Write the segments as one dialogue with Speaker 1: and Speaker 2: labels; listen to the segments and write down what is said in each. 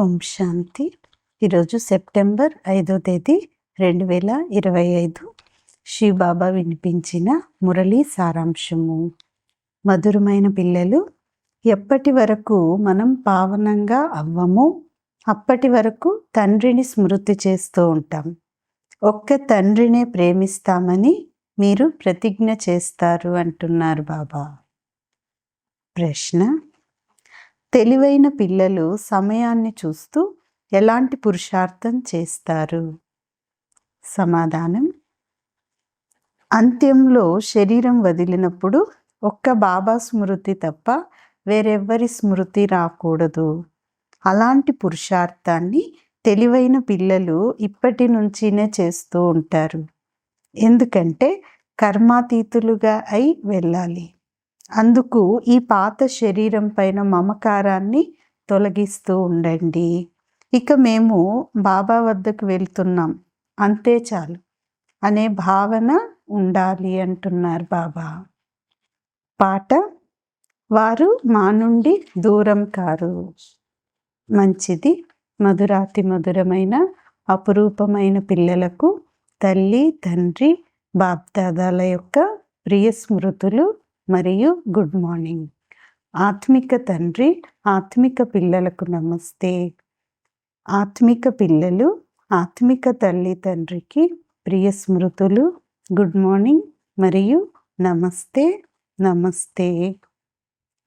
Speaker 1: ఓం శాంతి. ఈరోజు సెప్టెంబర్ 5వ తేదీ 2025. శ్రీబాబా వినిపించిన మురళీ సారాంశము. మధురమైన పిల్లలు, ఎప్పటి వరకు మనం పావనంగా అవ్వమో అప్పటి వరకు తండ్రిని స్మృతి చేస్తూ ఉంటాం. ఒక్క తండ్రినే ప్రేమిస్తామని మీరు ప్రతిజ్ఞ చేస్తారు అంటున్నారు బాబా. ప్రశ్న: తెలివైన పిల్లలు సమయాన్ని చూస్తూ ఎలాంటి పురుషార్థం చేస్తారు? సమాధానం: అంత్యంలో శరీరం వదిలినప్పుడు ఒక్క బాబా స్మృతి తప్ప వేరెవ్వరి స్మృతి రాకూడదు. అలాంటి పురుషార్థాన్ని తెలివైన పిల్లలు ఇప్పటి నుంచినే చేస్తూ ఉంటారు. ఎందుకంటే కర్మాతీతులుగా అయి వెళ్ళాలి. అందుకు ఈ పాత శరీరం పైన మమకారాన్ని తొలగిస్తూ ఉండండి. ఇక మేము బాబా వద్దకు వెళ్తున్నాం, అంతే చాలు అనే భావన ఉండాలి అంటున్నారు బాబా. పాట: వారు మా నుండి దూరం కారు. మంచిది. మధురాతి మధురమైన అపురూపమైన పిల్లలకు తల్లి, తండ్రి, బాప్దాదాల యొక్క ప్రియ స్మృతులు మరియు గుడ్ మార్నింగ్. ఆత్మిక తండ్రి, ఆత్మిక పిల్లలకు నమస్తే. ఆత్మిక పిల్లలు ఆత్మిక తల్లి తండ్రికి ప్రియ స్మృతులు, గుడ్ మార్నింగ్ మరియు నమస్తే నమస్తే.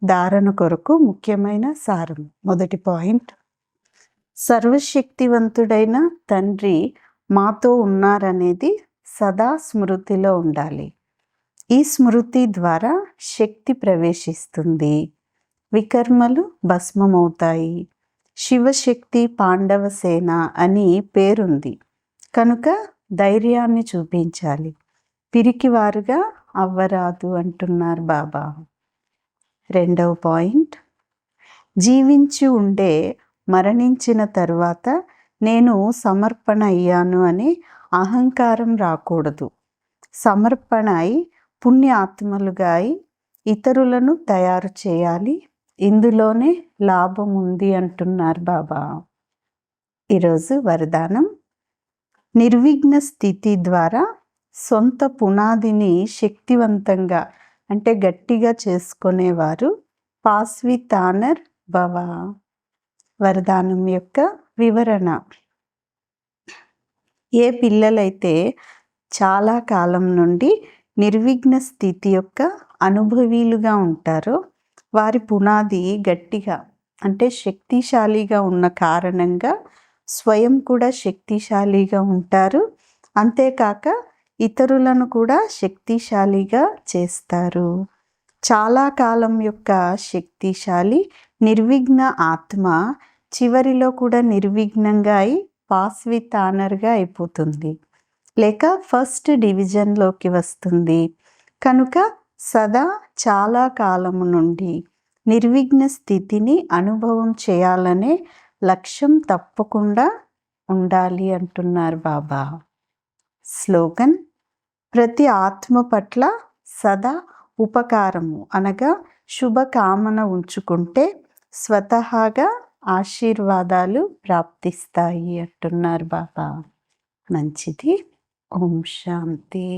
Speaker 1: ధారణ కొరకు ముఖ్యమైన సారం. మొదటి పాయింట్: సర్వశక్తివంతుడైన తండ్రి మాతో ఉన్నారనేది సదా స్మృతిలో ఉండాలి. ఈ స్మృతి ద్వారా శక్తి ప్రవేశిస్తుంది, వికర్మలు భస్మమవుతాయి. శివశక్తి పాండవ సేన అని పేరుంది కనుక ధైర్యాన్ని చూపించాలి. పిరికివారుగా అవ్వరాదు అంటున్నారు బాబా. రెండవ పాయింట్: జీవించి ఉండే మరణించిన తరువాత నేను సమర్పణ అయ్యాను అనే అహంకారం రాకూడదు. సమర్పణ అయి పుణ్య ఆత్మలుగా అయి ఇతరులను తయారు చేయాలి. ఇందులోనే లాభం ఉంది అంటున్నారు బాబా. ఈరోజు వరదానం: నిర్విఘ్న స్థితి ద్వారా సొంత పునాదిని శక్తివంతంగా అంటే గట్టిగా చేసుకునేవారు పాస్వితానర్ భవ. వరదానం యొక్క వివరణ: ఏ పిల్లలైతే చాలా కాలం నుండి నిర్విఘ్న స్థితి యొక్క అనుభవీలుగా ఉంటారో వారి పునాది గట్టిగా అంటే శక్తిశాలిగా ఉన్న కారణంగా స్వయం కూడా శక్తిశాలిగా ఉంటారు. అంతేకాక ఇతరులను కూడా శక్తిశాలిగా చేస్తారు. చాలా కాలం యొక్క శక్తిశాలి నిర్విఘ్న ఆత్మ చివరిలో కూడా నిర్విఘ్నంగా అయి పాస్వితానర్గా అయిపోతుంది, లేక ఫస్ట్ డివిజన్లోకి వస్తుంది. కనుక సదా చాలా కాలము నుండి నిర్విఘ్న స్థితిని అనుభవం చేయాలనే లక్ష్యం తప్పకుండా ఉండాలి అంటున్నారు బాబా. స్లోగన్: ప్రతి ఆత్మ పట్ల సదా ఉపకారము అనగా శుభకామన ఉంచుకుంటే స్వతహాగా ఆశీర్వాదాలు ప్రాప్తిస్తాయి అంటున్నారు బాబా. మంచిది. ఓం శాంతి.